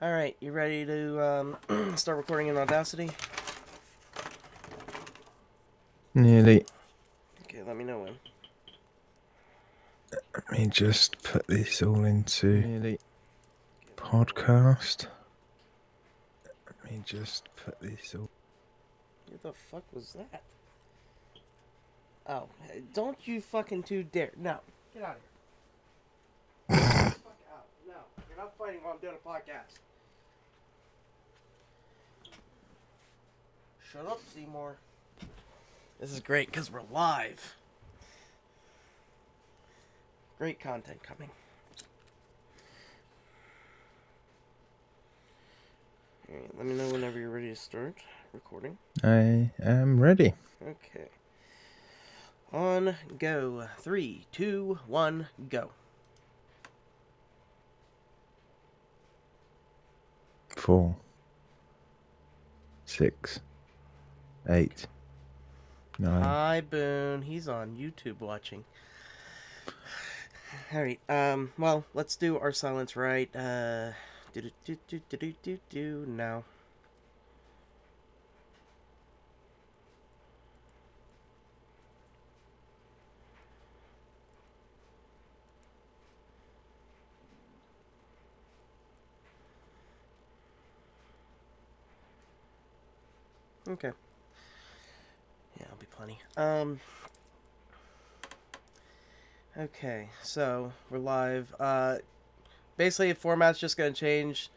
Alright, you ready to start recording in Audacity? Nearly. Okay, let me know when. Let me just put this all into podcast. Let me just put this all. What the fuck was that? Oh, don't you fucking dare. No. Get out of here. Get the fuck out. No. You're not fighting while I'm doing a podcast. Shut up, Seymour. This is great because we're live. Great content coming. Alright, let me know whenever you're ready to start recording. I am ready. Okay. On go. 3, 2, 1, go. 4, 6, 8, 9. Hi, Boone. He's on YouTube watching. Alright, well, let's do our silence right. Now. Okay. Yeah, I'll be plenty. Okay, so we're live. Basically, the format's just gonna change.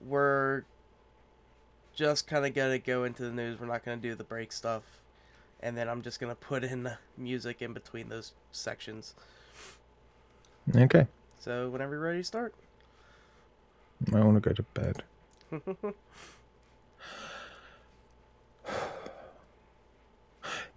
We're just kind of gonna go into the news. We're not gonna do the break stuff, and then I'm just gonna put in the music in between those sections. Okay. So whenever you're ready to start. I want to go to bed.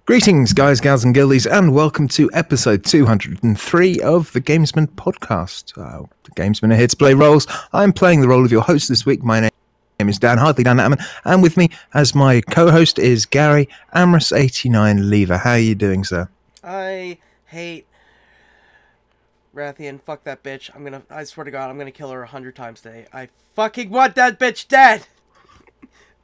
Greetings, guys, gals, and girlies, and welcome to episode 203 of the Gamesmen podcast. The Gamesmen are here to play roles. I'm playing the role of your host this week. My name is Dan Hartley, Dan Natman, and with me as my co-host is Gary Amorous89 Lever. How are you doing, sir? I hate Rathian. Fuck that bitch. I swear to God, I'm gonna kill her 100 times today. I fucking want that bitch dead!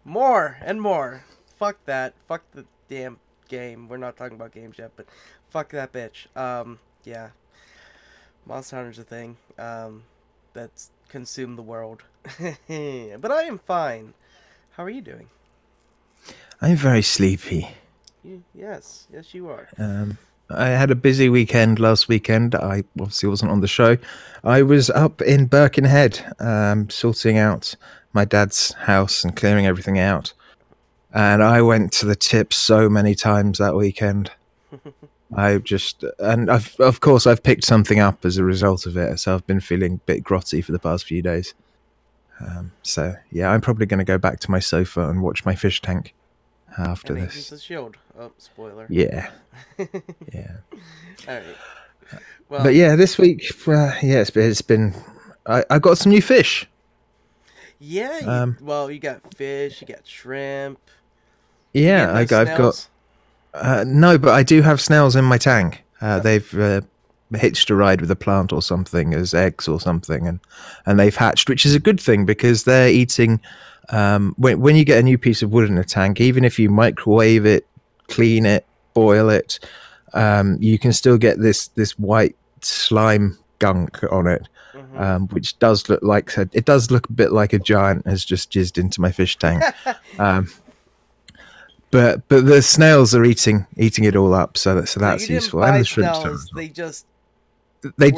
More and more. Fuck that. Fuck the damn game. We're not talking about games yet, but fuck that bitch. Yeah. Monster Hunter's a thing. That's consumed the world. But I am fine. How are you doing? I'm very sleepy. Yes, you are. I had a busy weekend last weekend. I obviously wasn't on the show. I was up in Birkenhead, sorting out my dad's house and clearing everything out. And I went to the tip so many times that weekend. Of course, I've picked something up as a result of it. So I've been feeling a bit grotty for the past few days. So yeah, I'm probably going to go back to my sofa and watch my fish tank after and this. The shield. Oh, spoiler. Yeah. Yeah. All right. Well, but yeah, this week, it's been. I got some new fish. Yeah. You got fish. You got shrimp. Yeah, I've got. No, but I do have snails in my tank. They've hitched a ride with a plant or something as eggs or something, and they've hatched, which is a good thing because they're eating. When you get a new piece of wood in a tank, even if you microwave it, clean it, boil it, you can still get this white slime gunk on it, which does look like a bit like a giant has just jizzed into my fish tank. But the snails are eating it all up, so that's useful. And the shrimps, snails, they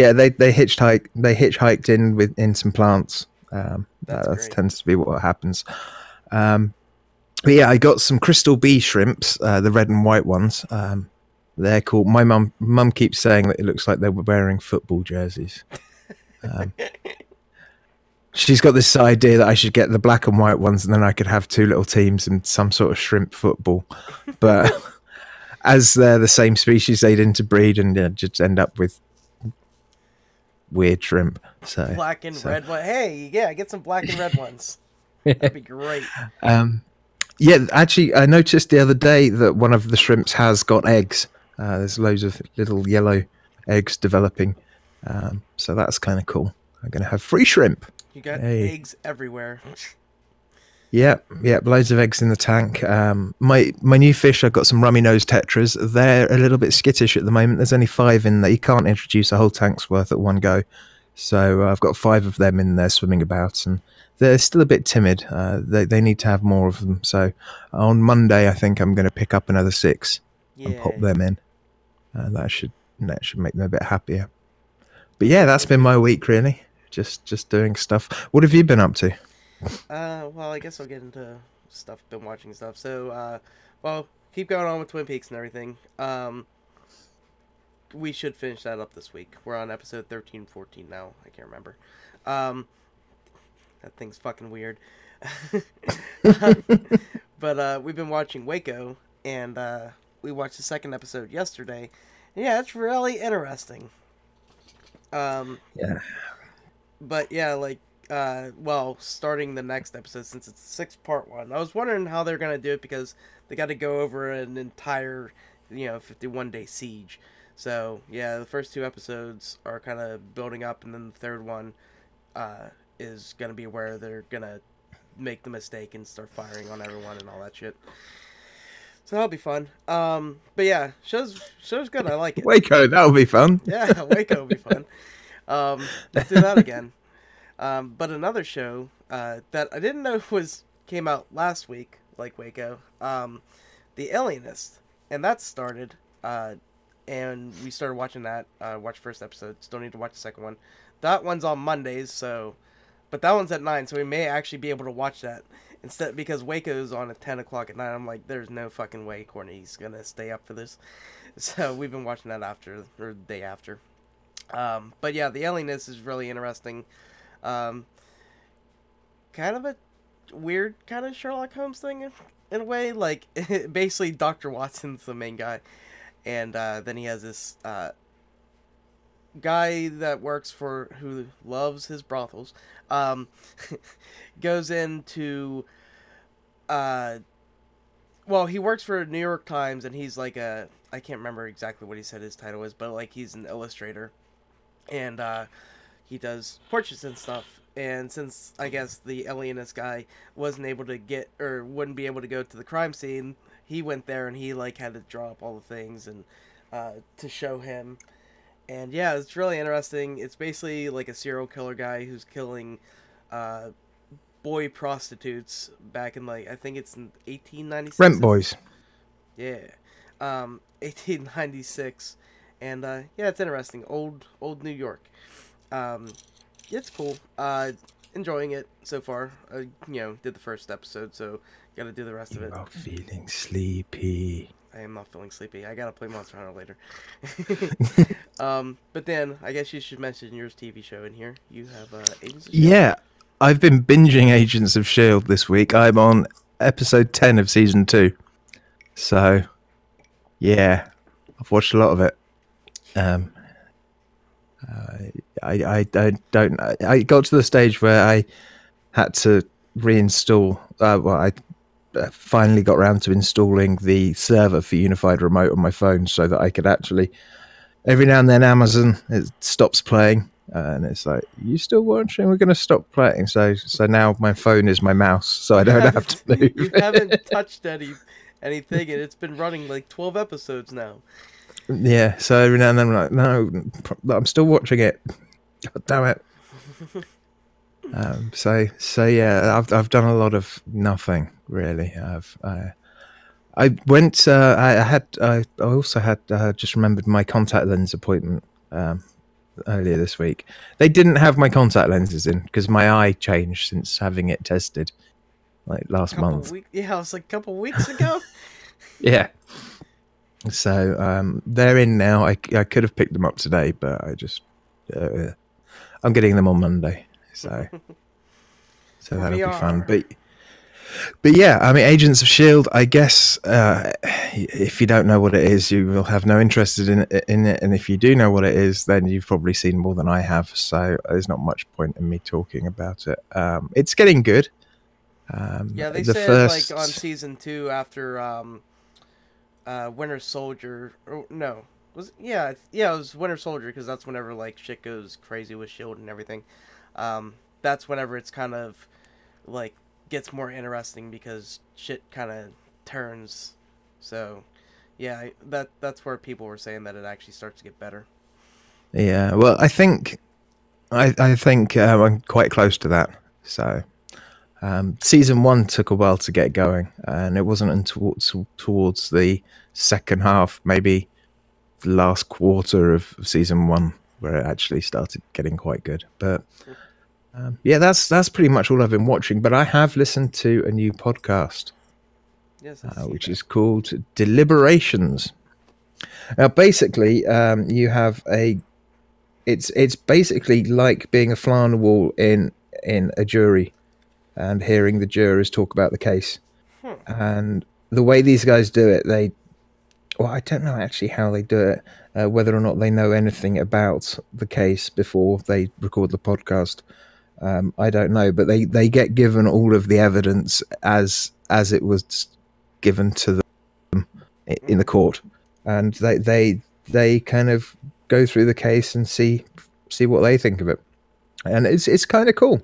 hitchhiked in some plants. That tends to be what happens. But yeah, I got some crystal bee shrimps, the red and white ones. They're cool. My mum keeps saying that it looks like they were wearing football jerseys. She's got this idea that I should get the black and white ones, and then I could have two little teams and some sort of shrimp football. But as they're the same species, they'd interbreed and just end up with weird shrimp. So black and red one. Hey, yeah, get some black and red ones. That'd be great. Yeah, actually, I noticed the other day that one of the shrimps has got eggs. There's loads of little yellow eggs developing. So that's kind of cool. I'm going to have free shrimp. You got Hey. eggs everywhere. Yep, loads of eggs in the tank. My new fish, I've got some rummy nose tetras. They're a little bit skittish at the moment. There's only 5 in there. You can't introduce a whole tank's worth at one go. So I've got 5 of them in there swimming about, and they're still a bit timid. They need to have more of them. So on Monday, I think I'm going to pick up another 6 and pop Yay. them in. That should make them a bit happier. But yeah, that's been my week really. Just doing stuff. What have you been up to? Well, I guess I'll get into stuff, been watching stuff. So, well, keep going on with Twin Peaks and everything. We should finish that up this week. We're on episode 13, 14 now. I can't remember. That thing's fucking weird. But, we've been watching Waco, and, we watched the second episode yesterday. And yeah, it's really interesting. Yeah. But yeah, like, well, starting the next episode, since it's a 6-part one, I was wondering how they're gonna do it because they got to go over an entire, 51-day siege. So yeah, the first 2 episodes are kind of building up, and then the third one, is gonna be where they're gonna make the mistake and start firing on everyone and all that shit. So that'll be fun. But yeah, show's good. I like it. Waco, that'll be fun. Yeah, Waco will be fun. Let's do that again. But another show that I didn't know came out last week, like Waco, The Alienist, and that started, and we started watching that. Watched first episode. Still need to watch the second one. That one's on Mondays, but that one's at 9, so we may actually be able to watch that instead because Waco's on at 10 o'clock at night. I'm like, there's no fucking way Courtney's gonna stay up for this, so we've been watching that the day after. But yeah, The Alienist is really interesting. Kind of a weird kind of Sherlock Holmes thing in a way. Like, basically Dr. Watson's the main guy, and then he has this guy that works who loves his brothels, goes into well, he works for New York Times, and he's like I can't remember exactly what he said his title is, but like he's an illustrator, and he does portraits and stuff. And since I guess the alienist guy wasn't able to wouldn't be able to go to the crime scene, he went there and he like had to draw up all the things and to show him. And yeah, it's really interesting. It's basically like a serial killer guy who's killing boy prostitutes back in I think it's in 1896. Rent boys. Yeah. 1896. And yeah, it's interesting. Old New York. It's cool. Enjoying it so far. Did the first episode, so got to do the rest of it. I'm feeling sleepy. I am not feeling sleepy. I gotta play Monster Hunter later. But then I guess you should mention your TV show in here. You have Agents of S.H.I.E.L.D. Yeah, I've been binging Agents of S.H.I.E.L.D. this week. I'm on episode 10 of season 2. So, yeah, I've watched a lot of it. I got to the stage where I had to reinstall. I finally got around to installing the server for Unified Remote on my phone so that I could actually. Every now and then, Amazon it stops playing, and it's like, "You still watching? We're going to stop playing." So now my phone is my mouse, so I don't have to move. You haven't touched anything, and it's been running like 12 episodes now. Yeah, so every now and then I'm like, no, I'm still watching it. God damn it. So yeah, I've done a lot of nothing really. I went. I also had just remembered my contact lens appointment earlier this week. They didn't have my contact lenses in because my eye changed since having it tested, like last month. Yeah, it was like a couple weeks ago. Yeah. So they're in now. I could have picked them up today, but I just I'm getting them on Monday. So that'll be fun. But yeah, I mean, Agents of S.H.I.E.L.D., I guess if you don't know what it is, you will have no interest in it. And if you do know what it is, then you've probably seen more than I have. So there's not much point in me talking about it. It's getting good. Yeah, they said like on season 2 after Winter Soldier. Or, no, it was Winter Soldier because that's whenever like shit goes crazy with S.H.I.E.L.D. and everything. that's whenever it's kind of like gets more interesting because shit kind of turns. So yeah, that's where people were saying that it actually starts to get better. Yeah, well, I think I'm quite close to that. So season 1 took a while to get going, and it wasn't until towards the second half, maybe the last quarter of season 1, where it actually started getting quite good. But yeah, that's pretty much all I've been watching. But I have listened to a new podcast, Yes, which is called Deliberations. Now, basically, you have a it's basically like being a fly on the wall in a jury and hearing the jurors talk about the case. And the way these guys do it, well, I don't know actually how they do it, whether or not they know anything about the case before they record the podcast. I don't know, but they get given all of the evidence as it was given to them in the court, and they kind of go through the case and see what they think of it, and it's kind of cool.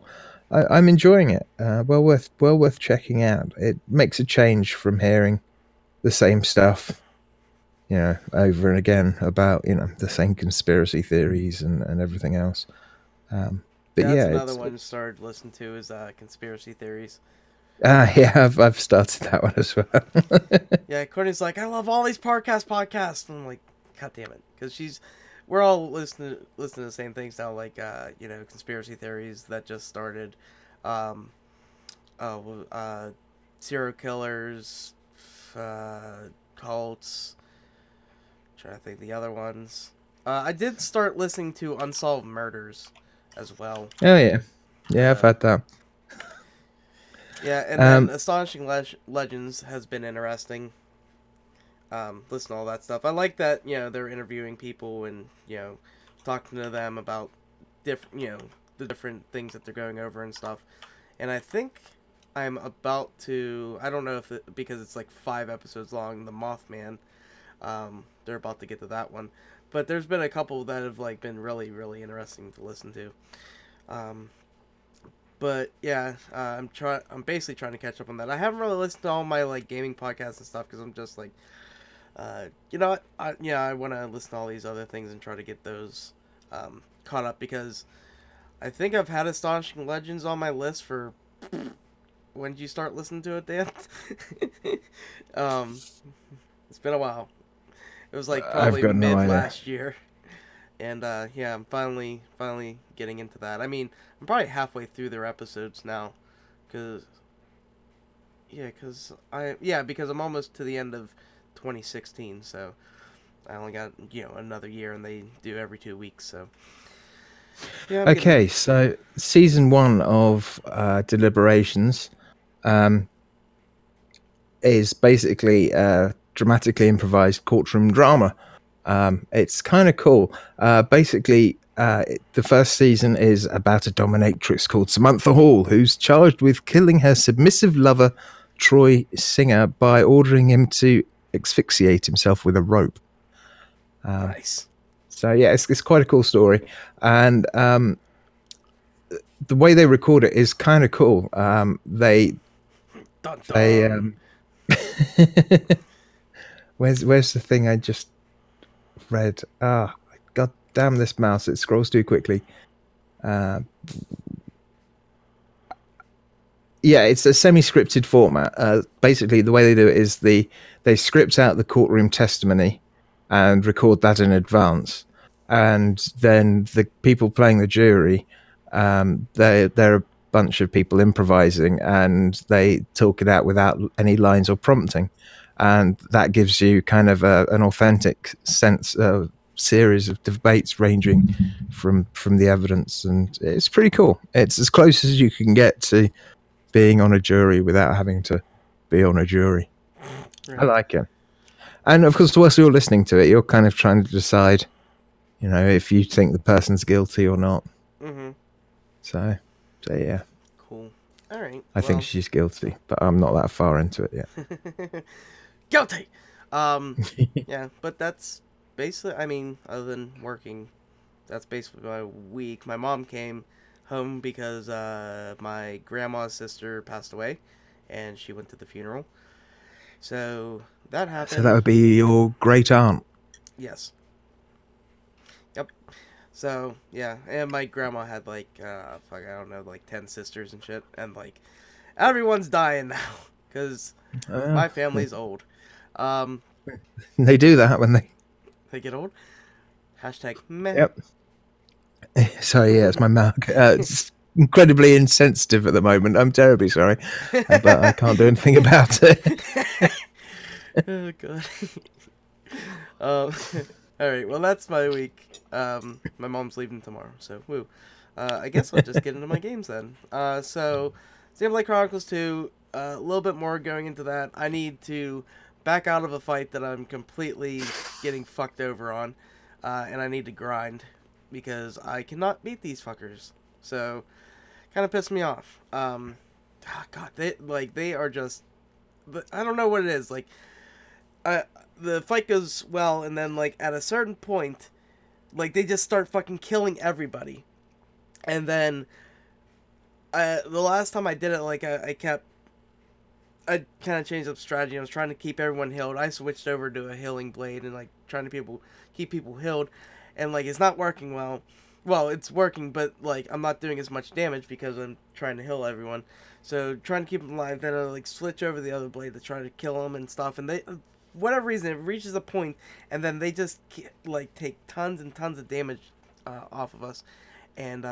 I'm enjoying it. Well worth checking out. It makes a change from hearing the same stuff, over and again about the same conspiracy theories and everything else. But that's yeah, another one started listening to is conspiracy theories. Yeah, I've started that one as well. Yeah, Courtney's like, I love all these podcasts, and I'm like, God damn it, because we're all listening to the same things now, like conspiracy theories that just started, serial killers, cults. I'm trying to think of the other ones. I did start listening to Unsolved Murders as well. Oh yeah, I've had that. Yeah, and then Astonishing Legends has been interesting. Listen to all that stuff. I like that, they're interviewing people and, talking to them about the different things that they're going over and stuff. And I think I'm about to, I don't know if because it's like 5 episodes long, The Mothman, they're about to get to that one. But there's been a couple that have like been really, really interesting to listen to. But yeah, I'm basically trying to catch up on that. I haven't really listened to all my like gaming podcasts and stuff because I'm just like, you know what? I want to listen to all these other things and try to get those caught up because I think I've had Astonishing Legends on my list for. When did you start listening to it, Dan? It's been a while. It was like probably mid last year. And yeah, I'm finally getting into that. I mean, I'm probably halfway through their episodes now, because I'm almost to the end of 2016. So I only got another year, and they do every 2 weeks. So yeah. Okay, so season 1 of Deliberations is basically dramatically improvised courtroom drama. It's kind of cool. Basically, the first season is about a dominatrix called Samantha Hall, who's charged with killing her submissive lover, Troy Singer, by ordering him to asphyxiate himself with a rope. Nice. So yeah, it's quite a cool story, and the way they record it is kind of cool. They where's the thing I just read? God damn this mouse! It scrolls too quickly. Yeah, it's a semi-scripted format. Basically, the way they do it is they script out the courtroom testimony and record that in advance, and then the people playing the jury, they're a bunch of people improvising, and they talk it out without any lines or prompting, and that gives you kind of an authentic sense of series of debates ranging from the evidence, and it's pretty cool. It's as close as you can get to being on a jury without having to be on a jury. Right. I like it. And of course, whilst you're listening to it, you're kind of trying to decide, if you think the person's guilty or not. Mm-hmm. So yeah. Cool. All right. I think she's guilty, but I'm not that far into it yet. Guilty. Yeah, but that's basically, other than working, that's basically my week. My mom came home because my grandma's sister passed away, and she went to the funeral. So that happened. So that would be your great aunt. Yes. Yep. So yeah, and my grandma had like I don't know, like 10 sisters and shit, and like everyone's dying now because my family's old. They do that when they get old. Hashtag meh. Yep. Sorry, yeah, it's my mouth. It's incredibly insensitive at the moment. I'm terribly sorry, but I can't do anything about it. Oh god. All right. Well, that's my week. My mom's leaving tomorrow, so woo. I guess I'll just get into my games then. So, Xenoblade Chronicles 2. A little bit more going into that. I need to back out of a fight that I'm completely getting fucked over on, and I need to grind because I cannot beat these fuckers. So, kind of pissed me off. God, they are just. I don't know what it is. Like, the fight goes well, and then like at a certain point, like they just start fucking killing everybody, and then the last time I did it, like I kind of changed up strategy. I was trying to keep everyone healed. I switched over to a healing blade and like trying to keep people healed, and like it's not working well. Well, it's working, but like I'm not doing as much damage because I'm trying to heal everyone. So trying to keep them alive, then I like switch over the other blade to try to kill them and stuff, and they. Whatever reason, it reaches a point, and then they just like take tons and tons of damage off of us, and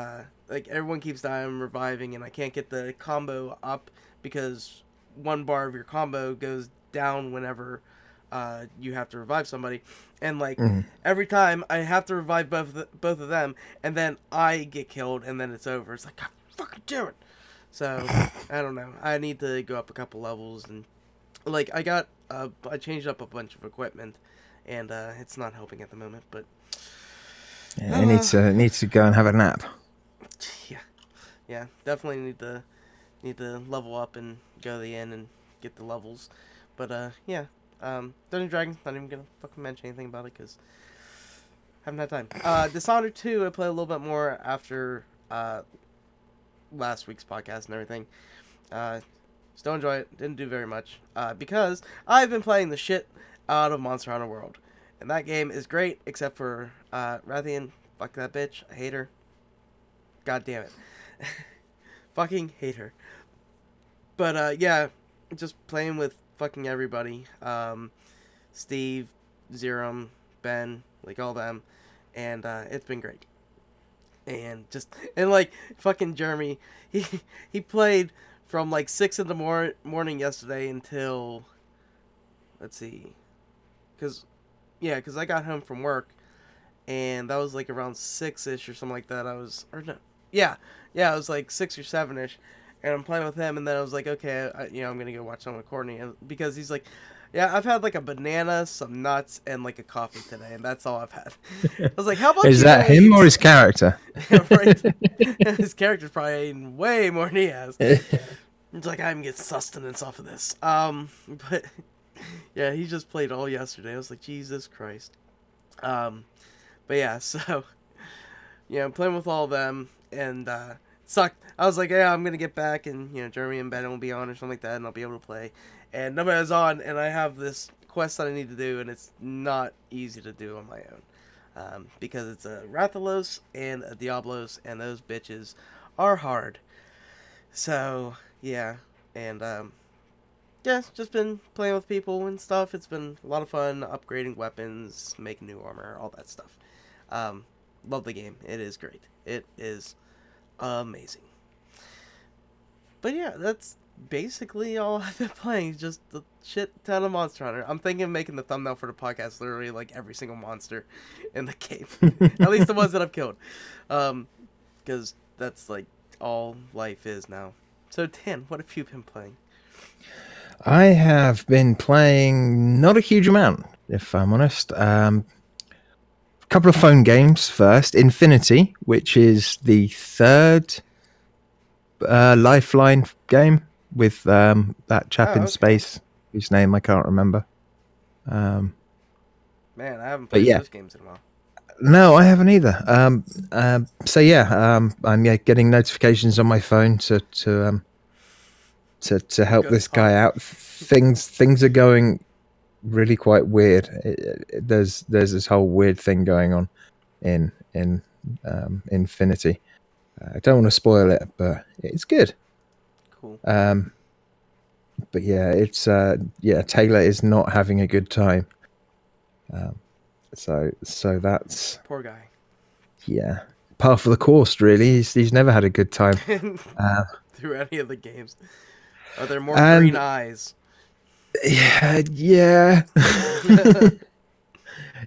like everyone keeps dying, reviving, and I can't get the combo up because one bar of your combo goes down whenever you have to revive somebody, and like every time I have to revive both of them, and then I get killed, and then it's over. It's like God fucking damn it. So I don't know. I need to go up a couple levels and. Like, I changed up a bunch of equipment, and it's not helping at the moment, but... Yeah, it needs to go and have a nap. Yeah, definitely need to level up and go to the end and get the levels. But, yeah, Dungeons & Dragons, not even gonna fucking mention anything about it, because I haven't had time. Dishonored 2, I played a little bit more after last week's podcast and everything. Still enjoy it. Didn't do very much. Because I've been playing the shit out of Monster Hunter World. And that game is great, except for Rathian. Fuck that bitch. I hate her. God damn it. Fucking hate her. But, yeah. Just playing with fucking everybody. Steve, Zerum, Ben, like all them. And it's been great. And like, fucking Jeremy. He played... From like 6 in the morning yesterday until, let's see, because I got home from work, and that was like around 6-ish or something like that. It was like 6 or 7-ish, and I'm playing with him, and then I was like, okay, I'm gonna go watch something with Courtney, because he's like, yeah, I've had like a banana, some nuts, and like a coffee today, and that's all I've had. I was like, how about Is that him or his character? Right. His character's probably eating way more than he has. It's like, I'm getting sustenance off of this. But, yeah, he just played all yesterday. I was like, Jesus Christ. But yeah, so, I'm playing with all of them, and, sucked. I was like, yeah, I'm gonna get back, and, Jeremy and Ben will be on or something like that, and I'll be able to play. And nobody was on, and I have this quest that I need to do, and it's not easy to do on my own. Because it's a Rathalos and a Diablos, and those bitches are hard. So... Yeah, and, just been playing with people and stuff. It's been a lot of fun, upgrading weapons, making new armor, all that stuff. Love the game. It is great. It is amazing. But yeah, that's basically all I've been playing. Just a shit ton of Monster Hunter. I'm thinking of making the thumbnail for the podcast literally like every single monster in the game. At least the ones that I've killed. Because that's like all life is now. So, Dan, what have you been playing? I have been playing not a huge amount, if I'm honest. A couple of phone games first. Infinity, which is the third Lifeline game with that chap in space, whose name I can't remember. Man, I haven't played those games in a while. No, I haven't either. So yeah, I'm getting notifications on my phone to help this guy out. Things are going really quite weird. There's this whole weird thing going on in Infinity. I don't want to spoil it, but it's good. Cool. But yeah, it's Taylor is not having a good time. So that's poor guy. Yeah, par for the course. Really, he's never had a good time through any of the games. Are there more green eyes? Yeah.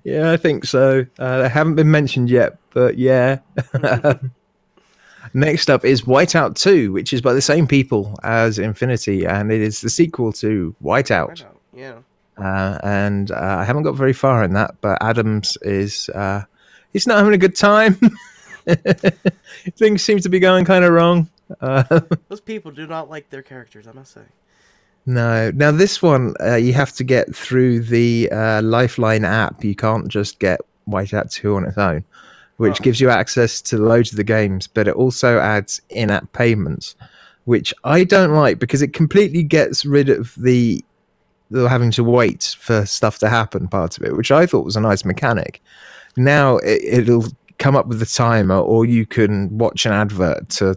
Yeah, I think so. They haven't been mentioned yet, but yeah. Next up is Whiteout 2, which is by the same people as Infinity, and it is the sequel to Whiteout. Yeah. And I haven't got very far in that, but Adams is he's not having a good time. Things seem to be going kind of wrong. Those people do not like their characters, I must say. No. Now this one, you have to get through the Lifeline app. You can't just get Whiteout 2 on its own, which gives you access to loads of the games, but it also adds in-app payments, which I don't like because it completely gets rid of the having to wait for stuff to happen part of it, which I thought was a nice mechanic. Now it'll come up with the timer, or you can watch an advert to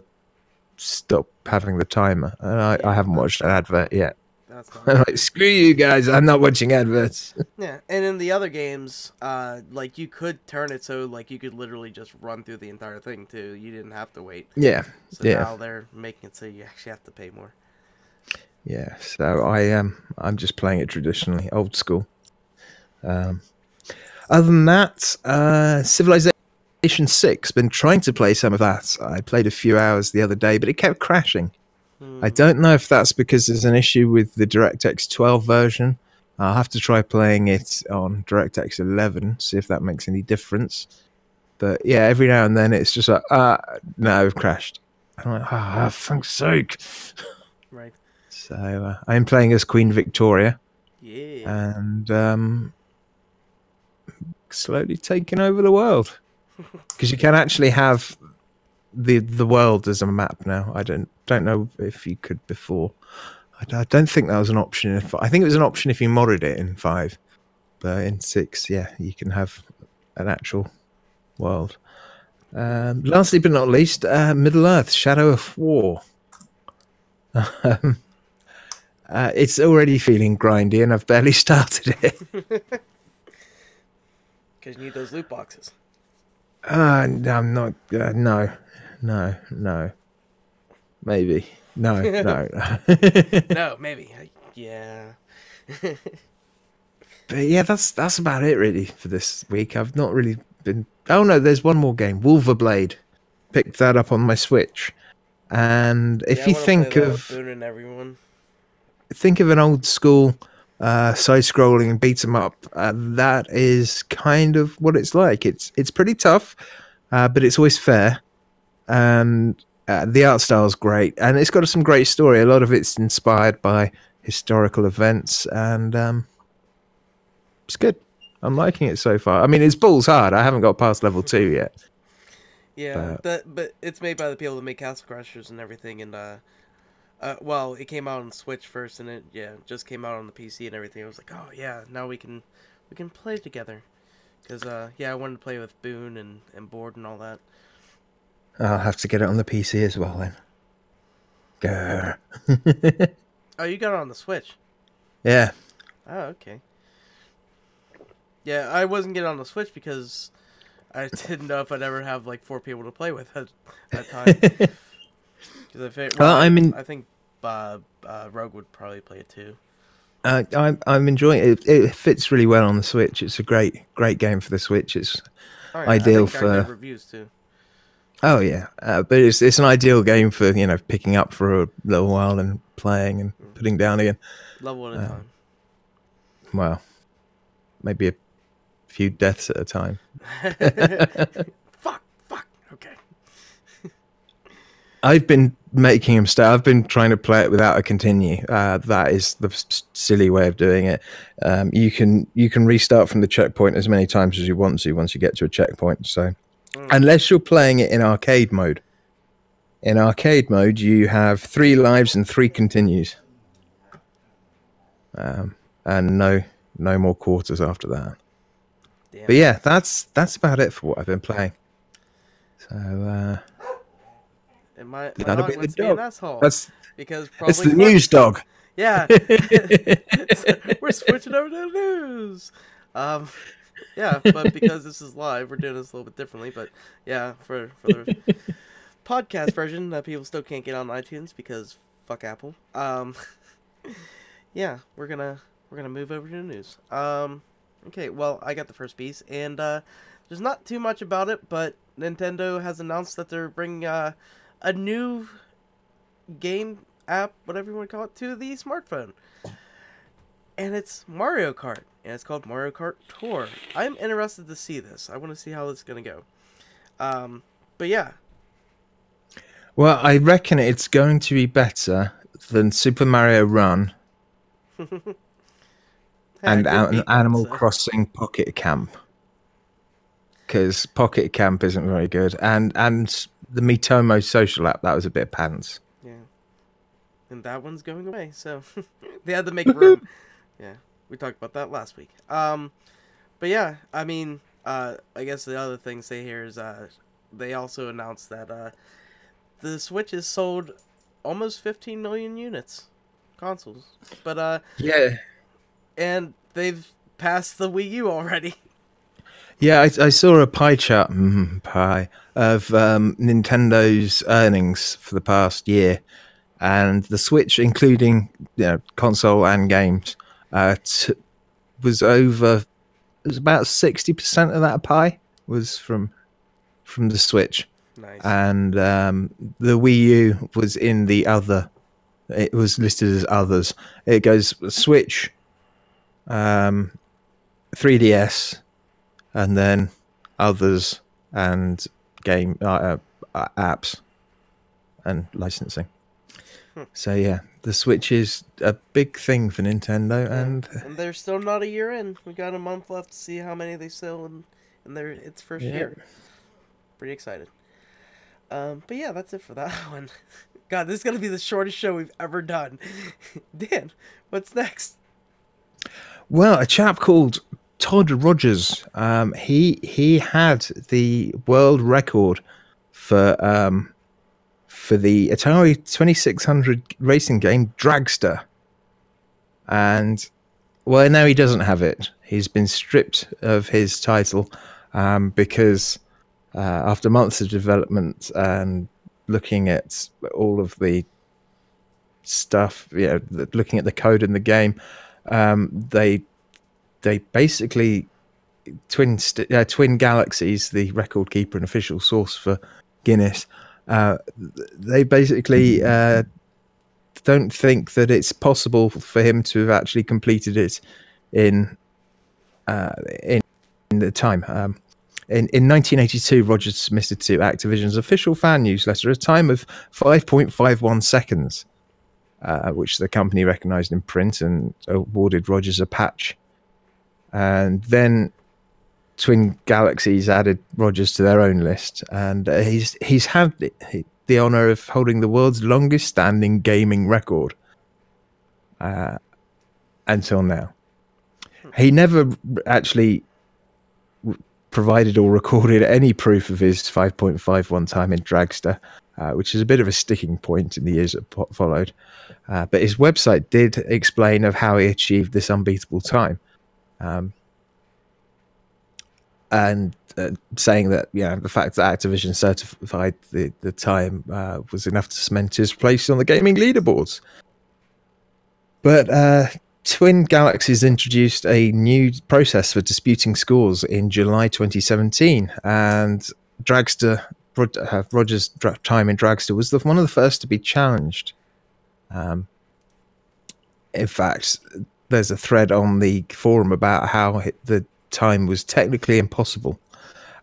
stop having the timer. And I haven't watched an advert yet. I'm like, screw you guys, I'm not watching adverts. Yeah, and in the other games, like you could turn it so like you could literally just run through the entire thing too. You didn't have to wait. Yeah. So now they're making it so you actually have to pay more. Yeah, so I'm just playing it traditionally, old school. Other than that, Civilization 6, been trying to play some of that. I played a few hours the other day, but it kept crashing. I don't know if that's because there's an issue with the DirectX 12 version. I'll have to try playing it on DirectX 11, see if that makes any difference. But yeah, every now and then it's just like, no, I've crashed. I'm like, for fuck's sake. Right. So I'm playing as Queen Victoria. Yeah. And slowly taking over the world. Because you can actually have the world as a map now. I don't know if you could before. I don't think that was an option. I think it was an option if you modded it in 5. But in 6, yeah, you can have an actual world. Lastly but not least, Middle-earth, Shadow of War. It's already feeling grindy and I've barely started it. Because you need those loot boxes. I'm not. No. Maybe. No. No, maybe. Yeah. But yeah, that's about it really for this week. I've not really been. Oh no, there's one more game, Wolverblade. Picked that up on my Switch, and if you think of Boone and everyone. Think of an old school side-scrolling beat 'em up. That is kind of what it's like. It's pretty tough, but it's always fair, and the art style is great, and it's got some great story. A lot of it's inspired by historical events, and it's good. I'm liking it so far. I mean, it's balls hard. I haven't got past level 2 yet. Yeah, but it's made by the people that make Castle Crashers and everything, and well, it came out on Switch first, and it just came out on the PC and everything. I was like, oh yeah, now we can play together, because I wanted to play with Boone and Board and all that. I'll have to get it on the PC as well then. Grr. Oh, you got it on the Switch? Yeah. Oh, okay. Yeah, I wasn't getting on the Switch because I didn't know if I'd ever have like 4 people to play with at that time. I think Rogue would probably play it too. I'm enjoying it. It fits really well on the Switch. It's a great game for the Switch. It's ideal for reviews too. Oh yeah, but it's an ideal game for picking up for a little while and playing and putting down again. Level at a time. Well, maybe a few deaths at a time. Fuck. Okay. I've been making him stay. I've been trying to play it without a continue. That is the silly way of doing it. You can restart from the checkpoint as many times as you want to once you get to a checkpoint. So, unless you're playing it in arcade mode, you have 3 lives and 3 continues, and no more quarters after that. Damn. But yeah, that's about it for what I've been playing. So. And my dog wants to be an asshole. Because it's the news dog. Yeah. We're switching over to the news. Yeah, but because this is live, we're doing this a little bit differently. But yeah, for the podcast version, people still can't get on iTunes because fuck Apple. Yeah, we're gonna move over to the news. Okay, well, I got the first piece, and there's not too much about it, but Nintendo has announced that they're bringing a new game app, whatever you want to call it, to the smartphone. And it's Mario Kart. And it's called Mario Kart Tour. I'm interested to see this. I want to see how this is going to go. But yeah. Well, I reckon it's going to be better than Super Mario Run and Animal Crossing Pocket Camp. Because Pocket Camp isn't very good. And the Miitomo social app, that was a bit of pants. Yeah. And that one's going away, so they had to make room. Yeah, we talked about that last week. But yeah, I mean, I guess the other thing to say here is they also announced that the Switch has sold almost 15 million units, consoles. But yeah. And they've passed the Wii U already. Yeah, I saw a pie chart of Nintendo's earnings for the past year, and the Switch, including console and games, was about 60% of that pie was from the Switch. Nice. And the Wii U was in the other. It was listed as others. It goes Switch, 3DS. And then others and game apps and licensing. So yeah, the Switch is a big thing for Nintendo, and they're still not a year in. We got a month left to see how many they sell in its first year. Pretty excited. But yeah, that's it for that one. God, this is gonna be the shortest show we've ever done. Dan, what's next? Well, a chap called Todd Rogers, he had the world record for the Atari 2600 racing game Dragster, and well, now he doesn't have it. He's been stripped of his title because after months of development and looking at all of the stuff, looking at the code in the game, they basically Twin Galaxies, the record keeper and official source for Guinness, they basically don't think that it's possible for him to have actually completed it in the time. In 1982, Rogers submitted to Activision's official fan newsletter a time of 5.51 seconds, which the company recognized in print and awarded Rogers a patch. And then Twin Galaxies added Rogers to their own list, and he's had the honor of holding the world's longest standing gaming record until now. He never actually provided or recorded any proof of his 5.51 time in Dragster, which is a bit of a sticking point in the years that followed. But his website did explain of how he achieved this unbeatable time. And saying that the fact that Activision certified the time was enough to cement his place on the gaming leaderboards. But Twin Galaxies introduced a new process for disputing scores in July 2017, and Dragster, Rogers' time in Dragster was one of the first to be challenged. In fact, there's a thread on the forum about how the time was technically impossible,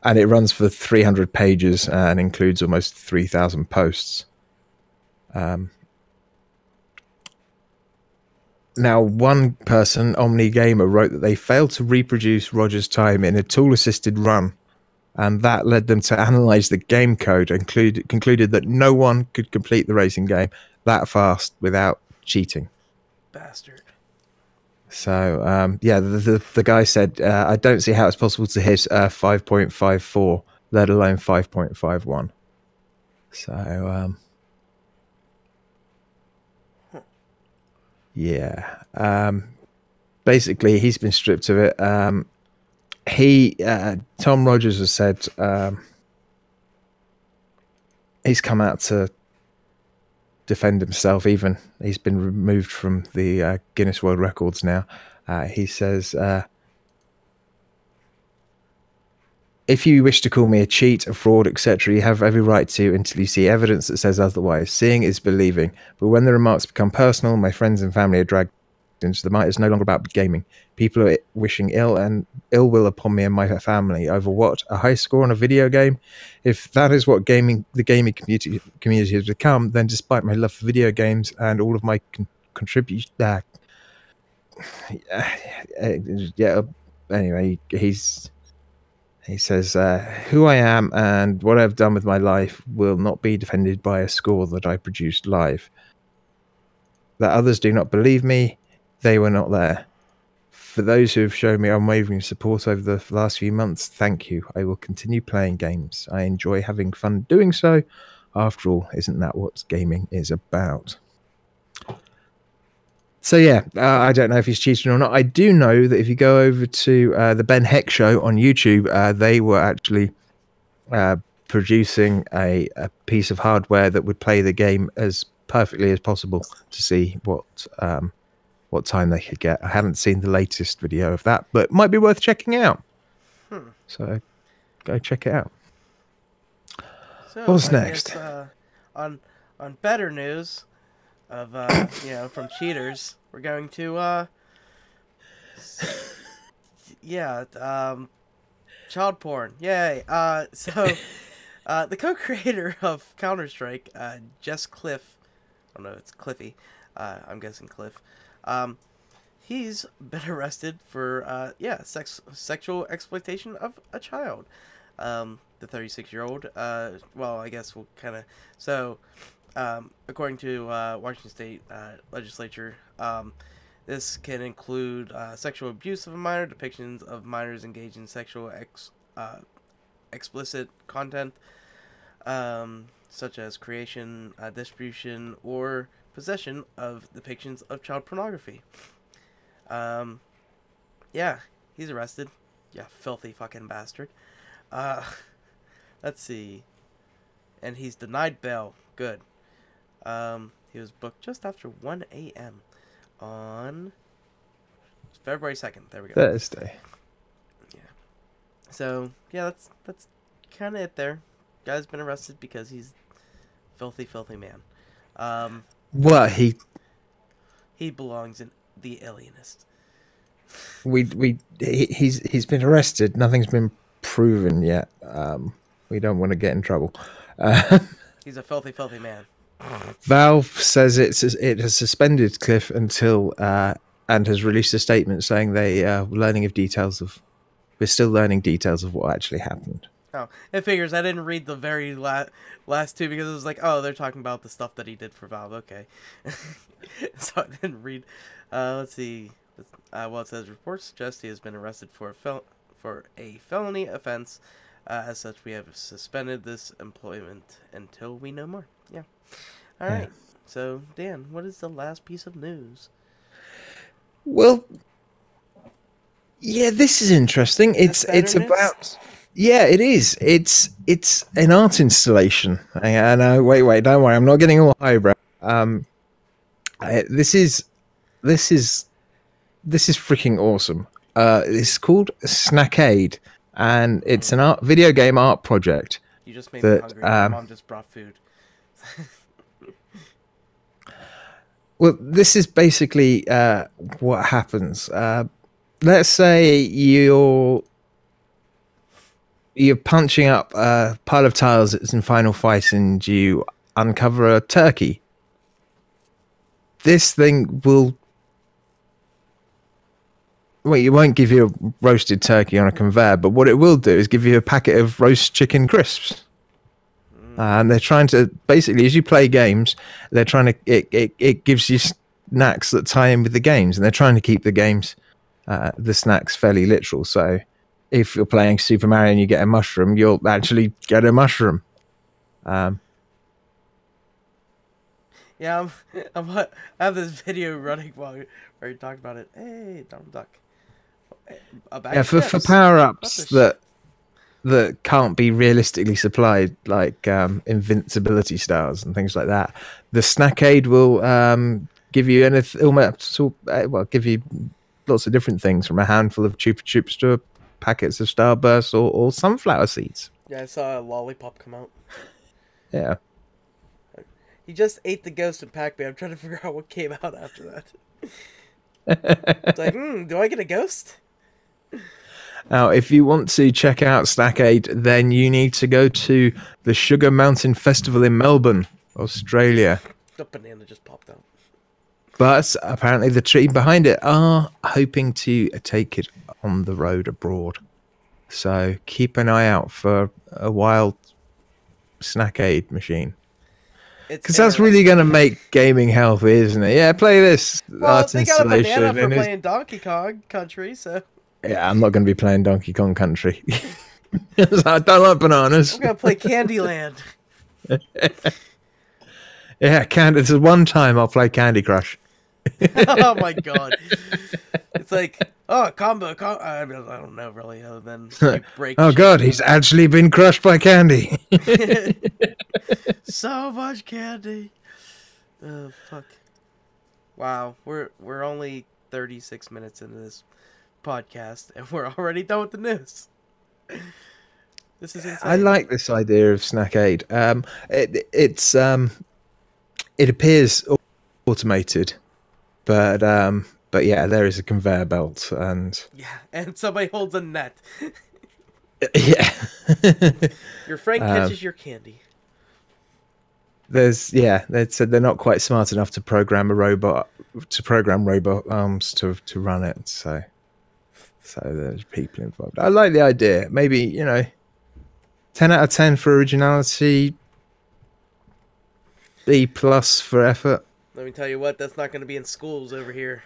and it runs for 300 pages and includes almost 3,000 posts. Now, one person, Omni Gamer, wrote that they failed to reproduce Roger's time in a tool-assisted run, and that led them to analyze the game code and concluded that no one could complete the racing game that fast without cheating. Bastard. So, yeah, the guy said, I don't see how it's possible to hit 5.54, let alone 5.51. So, yeah. Basically, he's been stripped of it. Tom Rogers has said he's come out to defend himself. Even he's been removed from the Guinness World Records now. He says, if you wish to call me a cheat, a fraud, etc., you have every right to until you see evidence that says otherwise. Seeing is believing. But when the remarks become personal, my friends and family are dragged into the might. It's no longer about gaming. People are wishing ill will upon me and my family over what? A high score on a video game? If that is what the gaming community has become, then despite my love for video games and all of my contribution, anyway, he says, who I am and what I've done with my life will not be defended by a score that I produced live. That others do not believe me, they were not there. For those who have shown me unwavering support over the last few months, thank you. I will continue playing games. I enjoy having fun doing so. After all, isn't that what gaming is about? So yeah, I don't know if he's cheating or not. I do know that if you go over to the Ben Heck Show on YouTube, they were actually producing a piece of hardware that would play the game as perfectly as possible to see what time they could get. I haven't seen the latest video of that, but it might be worth checking out. So go check it out. So What's next? Guess, on better news of from cheaters, we're going to child porn. Yay. So the co-creator of Counter-Strike, Jess Cliff, I don't know, it's Cliffy. I'm guessing Cliff. He's been arrested for sexual exploitation of a child. The 36-year-old. Well, I guess we'll kind of. So, according to Washington State legislature, this can include sexual abuse of a minor, depictions of minors engaged in sexual explicit content, such as creation, distribution, or possession of depictions of child pornography. Yeah, he's arrested. Yeah, filthy fucking bastard. Let's see. And he's denied bail. Good. He was booked just after 1 a.m. on February 2nd. There we go. Thursday. Yeah. So, yeah, that's kind of it there. Guy's been arrested because he's filthy, filthy man. Well, he belongs in the Alienist. He's been arrested. Nothing's been proven yet. We don't want to get in trouble. He's a filthy, filthy man. Valve says it has suspended Cliff until and has released a statement saying we're still learning details of what actually happened. Oh, it figures. I didn't read the very last two because it was like, oh, they're talking about the stuff that he did for Valve. Okay. So I didn't read. Let's see. Well, it says reports suggest he has been arrested for a felony offense. As such, we have suspended this employment until we know more. Yeah. All right. So, Dan, what is the last piece of news? Well, yeah, this is interesting. It's about. Yeah, it is. It's an art installation. And wait, don't worry. I'm not getting all highbrow. This is freaking awesome. It's called Snackade, and it's an video game art project. You just made me hungry. My mom just brought food. Well, this is basically what happens. Let's say you're punching up a pile of tiles that's in Final Fight, and you uncover a turkey this thing will. Well, it won't give you a roasted turkey on a conveyor, but what it will do is give you a packet of roast chicken crisps. And they're trying to basically, as you play games, they're trying to. It gives you snacks that tie in with the games, and they're trying to keep the games, the snacks fairly literal. So, if you're playing Super Mario and you get a mushroom, you'll actually get a mushroom. Yeah, I have this video running where you talk about it. Hey, Donald Duck. Yeah, for power ups that can't be realistically supplied, like invincibility stars and things like that, the snack aid will give you give you lots of different things, from a handful of Chupa Chups to packets of Starburst or sunflower seeds. Yeah, I saw a lollipop come out. Yeah. He just ate the ghost in Pac-Man. I'm trying to figure out what came out after that. It's like, do I get a ghost? Now, if you want to check out Snackade, then you need to go to the Sugar Mountain Festival in Melbourne, Australia. The banana just popped out. But apparently the team behind it are hoping to take it on the road abroad. So keep an eye out for a wild Snackade machine. Because that's really going to make gaming healthy, isn't it? Yeah, play this. Well, they got a banana for playing Donkey Kong Country, so... Yeah, I'm not going to be playing Donkey Kong Country. I don't like bananas. I'm going to play Candyland. Yeah, it's one time I'll play Candy Crush. Oh my god. It's like, combo. I don't know really, other than break. Oh god, he's actually been crushed by candy. So much candy. Oh fuck. Wow, we're only 36 minutes into this podcast and we're already done with the news. This is insane. I like this idea of Snackade. It appears automated, but yeah, there is a conveyor belt and somebody holds a net. Yeah. Your friend catches your candy. They said they're not quite smart enough to program robot arms to run it, so there's people involved. I like the idea. Maybe 10 out of 10 for originality, B+ for effort. Let me tell you what, that's not going to be in schools over here.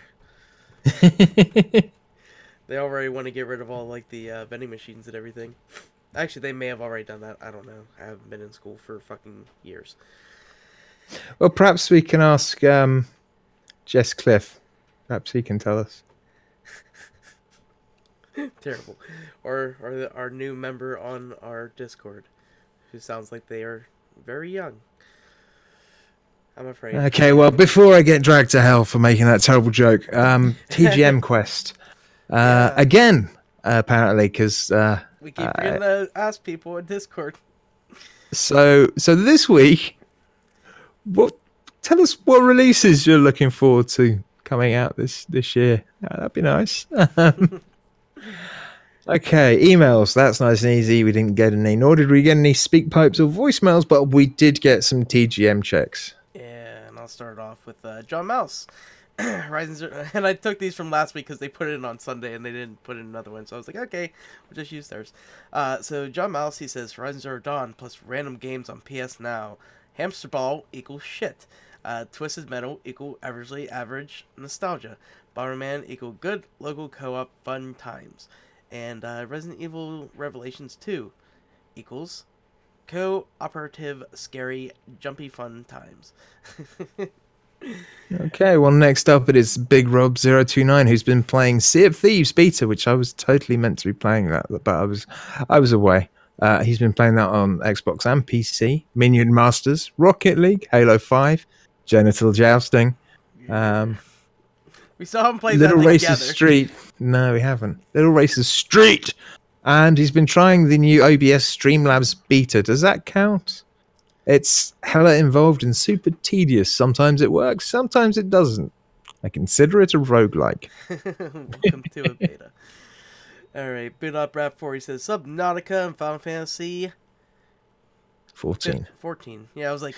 They already want to get rid of all like the vending machines and everything. Actually, they may have already done that. I don't know. I haven't been in school for fucking years. Well, perhaps we can ask Jess Cliff. Perhaps he can tell us. Terrible. Or our new member on our Discord, who sounds like they are very young. I'm afraid. Okay, well, before I get dragged to hell for making that terrible joke, TGM Quest. Again, apparently, because... we keep forgetting to ask people in Discord. So this week, tell us what releases you're looking forward to coming out this year. That'd be nice. Okay, emails. That's nice and easy. We didn't get any, nor did we get any speak pipes or voicemails, but we did get some TGM checks. Yeah, and I'll start off with John Mouse. Rising Zero, and I took these from last week because they put it in on Sunday and they didn't put in another one, so I was like, okay, we'll just use theirs. So John Mouse, he says, Horizon Zero Dawn plus random games on PS Now. Hamster Ball equals shit. Twisted Metal equal averagely average nostalgia. Bomberman equal good local co-op fun times. And Resident Evil Revelations 2 equals cooperative scary jumpy fun times. Okay, well, next up it is Big Rob 029, who's been playing Sea of Thieves beta, which I was totally meant to be playing that, but I was away. He's been playing that on Xbox and PC. Minion Masters, Rocket League, Halo 5, Genital Jousting. We saw him play Little that Races together. Street. No, we haven't. Little Races Street! And he's been trying the new OBS Streamlabs beta. Does that count? It's hella involved and super tedious. Sometimes it works, sometimes it doesn't. I consider it a roguelike. Welcome to a beta. Alright, Boot Up Rap 4, he says, Subnautica and Final Fantasy 14. 14. Yeah, I was like,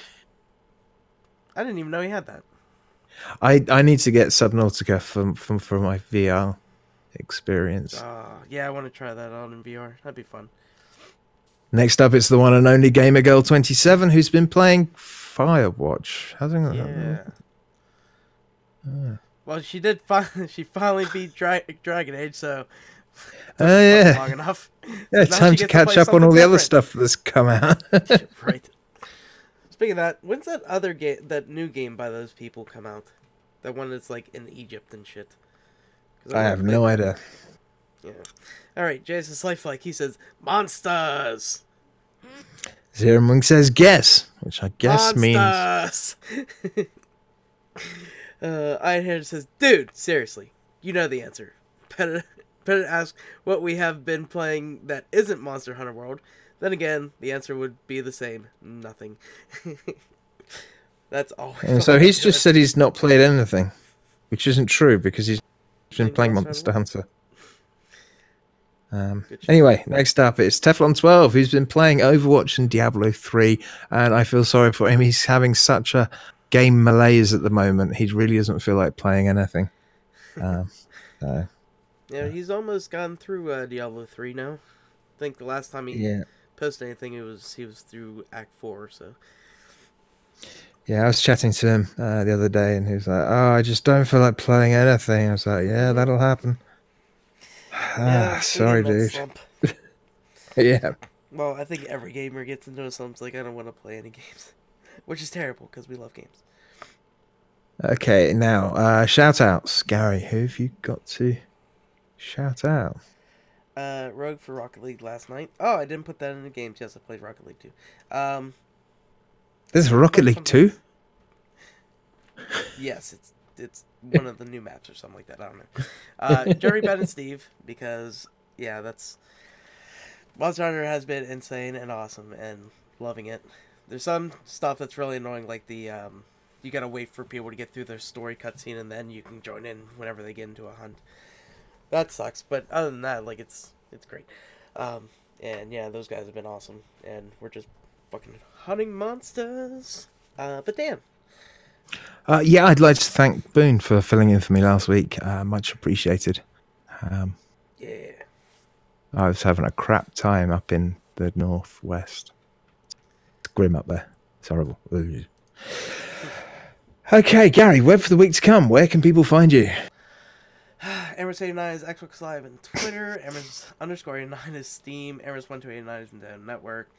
I didn't even know he had that. I need to get Subnautica for my VR experience. Yeah, I want to try that out in VR. That'd be fun. Next up, it's the one and only Gamer Girl 27, who's been playing Firewatch. Hasn't Yeah. Well, she did. She finally beat Dragon Age, so. Yeah. Long enough. Yeah, So time to catch up on all the other stuff that's come out. Right. Speaking of that, when's that other game, that new game by those people come out? That one that's like in Egypt and shit. I have no idea. Yeah. All right, Jason's lifelike. He says monsters. Zero Monk says guess, which I guess monsters! Means. Iron Hair says, dude, seriously, you know the answer. Better ask what we have been playing that isn't Monster Hunter World. Then again, the answer would be the same. Nothing. That's all. And so he's just said he's not played anything, which isn't true because he's been playing Monster Hunter. Anyway, next up it's Teflon12, who's been playing Overwatch and Diablo 3, and I feel sorry for him. He's having such a game malaise at the moment. He really doesn't feel like playing anything. Yeah, he's almost gotten through Diablo 3 now. I think the last time he posted anything, he was through Act 4. So. Yeah, I was chatting to him the other day, and he was like, "Oh, I just don't feel like playing anything." I was like, "Yeah, that'll happen." Yeah, sorry, dude. Yeah. Well, I think every gamer gets into a slump. Like, I don't want to play any games, which is terrible because we love games. Okay, now shout outs, Gary. Who have you got to shout out? Rogue for Rocket League last night. Oh, I didn't put that in the games. Yes, I played Rocket League 2. There's Rocket League 2? Yes, it's one of the new maps or something like that. I don't know. Jerry, Ben, and Steve, because, yeah, that's... Monster Hunter has been insane and awesome, and loving it. There's some stuff that's really annoying, like the, you gotta wait for people to get through their story cutscene, and then you can join in whenever they get into a hunt. That sucks, but other than that, like, it's great. And, yeah, those guys have been awesome, and we're just fucking hunting monsters. But Dan. Yeah, I'd like to thank Boone for filling in for me last week. Much appreciated. Yeah. I was having a crap time up in the northwest. It's grim up there. It's horrible. Okay, Gary, web for the week to come. Where can people find you? Emrys89 is Xbox Live and Twitter. Emrys_89 is Steam. Emrys1289 is Nintendo Network.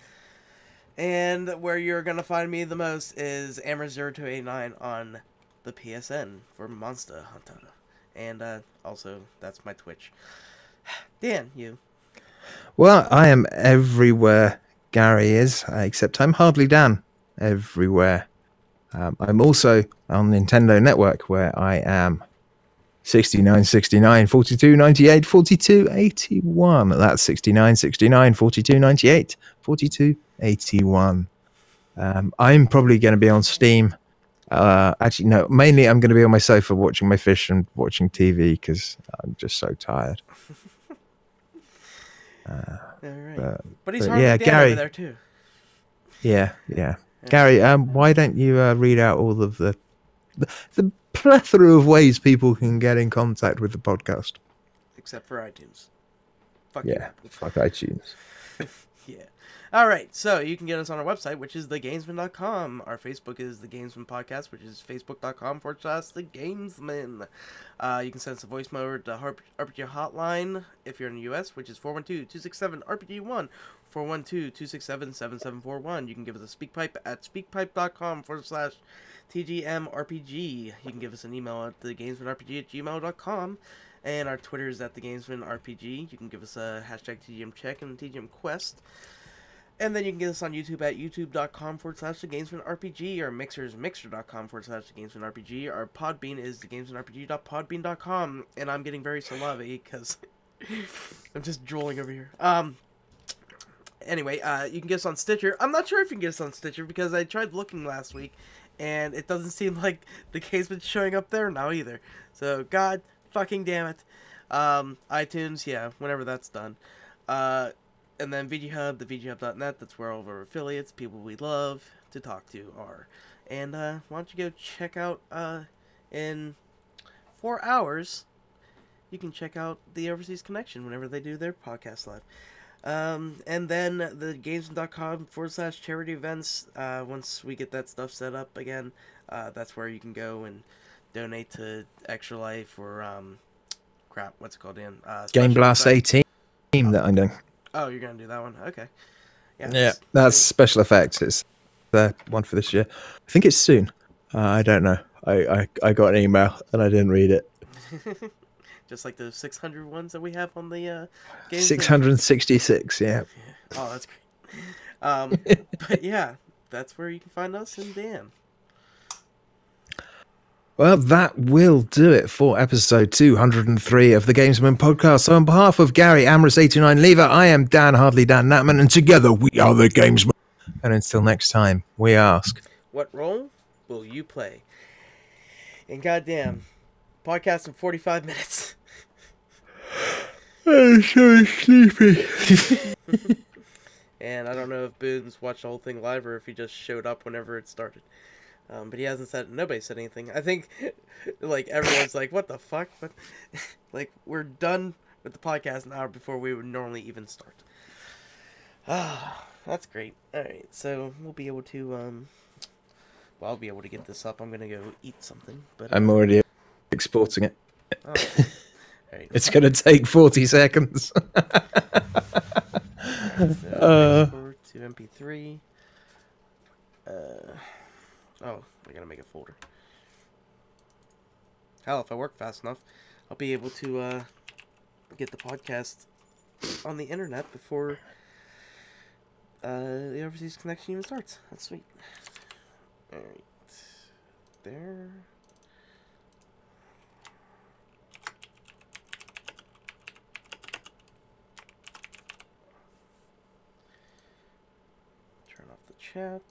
And where you're going to find me the most is Emrys0289 on the PSN for Monster Hunter. And also, that's my Twitch. Dan, you. Well, I am everywhere Gary is, except I'm hardly Dan everywhere. I'm also on Nintendo Network, where I am 69, 69, 42, 98, 42, 81. That's 69, 69, 42, 98, 42, 81. I'm probably going to be on Steam. Actually, no, mainly I'm going to be on my sofa watching my fish and watching TV because I'm just so tired. All right. But he's hard yeah, Gary, over there too. Yeah. Gary, why don't you read out all of the plethora of ways people can get in contact with the podcast? Except for iTunes. Fuck iTunes. Yeah. All right, so you can get us on our website, which is thegamesman.com. Our Facebook is The Gamesmen Podcast, which is facebook.com/thegamesmen. You can send us a voice mode to RPG Hotline if you're in the U.S., which is 412-267-RPG1, 412-267-7741. You can give us a speak pipe at speakpipe.com/TGMRPG. You can give us an email at thegamesmanrpg@gmail.com. And our Twitter is at thegamesmanrpg. You can give us a hashtag TGMCheck and TGM Quest. And then you can get us on YouTube at youtube.com/thegamesmanrpg. Our Mixer is mixer.com/thegamesmanrpg. Our Podbean is thegamesmanrpg.podbean.com. And I'm getting very salivary because I'm just drooling over here. Anyway, you can get us on Stitcher. I'm not sure if you can get us on Stitcher because I tried looking last week and it doesn't seem like the Gamesman's showing up there now either. So, God fucking damn it. iTunes, yeah, whenever that's done. And then VGHub, the VGHub.net, that's where all of our affiliates, people we love to talk to, are. And why don't you go check out in 4 hours, you can check out the Overseas Connection whenever they do their podcast live. And then the Gamesmen.com/charity events, once we get that stuff set up again, that's where you can go and donate to Extra Life or, what's it called again? Game Blast 18 that I'm doing. Oh, you're going to do that one? Okay. Yeah, that's special effects. It's the one for this year. I think it's soon. I don't know. I got an email and I didn't read it. Just like the 600 ones that we have on the game. 666, yeah. Oh, that's great. But yeah, that's where you can find us, and Dan. Well, that will do it for episode 203 of the Gamesmen podcast. So on behalf of Gary, Amorous89 Lever, I am Dan Hardley, Dan Natman, and together we are the Gamesmen. And until next time, we ask, what role will you play? And goddamn, podcast in 45 minutes. I'm so sleepy. And I don't know if Boone's watched the whole thing live or if he just showed up whenever it started. But he hasn't said, nobody said anything. I think, like, everyone's like, what the fuck? But, like, we're done with the podcast an hour before we would normally even start. Ah, that's great. Alright, so we'll be able to, well, I'll be able to get this up. I'm gonna go eat something. But I'm already exporting it. Oh. Right. It's gonna take 40 seconds. So, export to MP3. Oh, I gotta make a folder. Hell, if I work fast enough, I'll be able to get the podcast on the internet before the Overseas Connection even starts. That's sweet. Alright. There. Turn off the chat.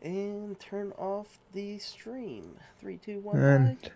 And turn off the stream. 3, 2, 1, and 5.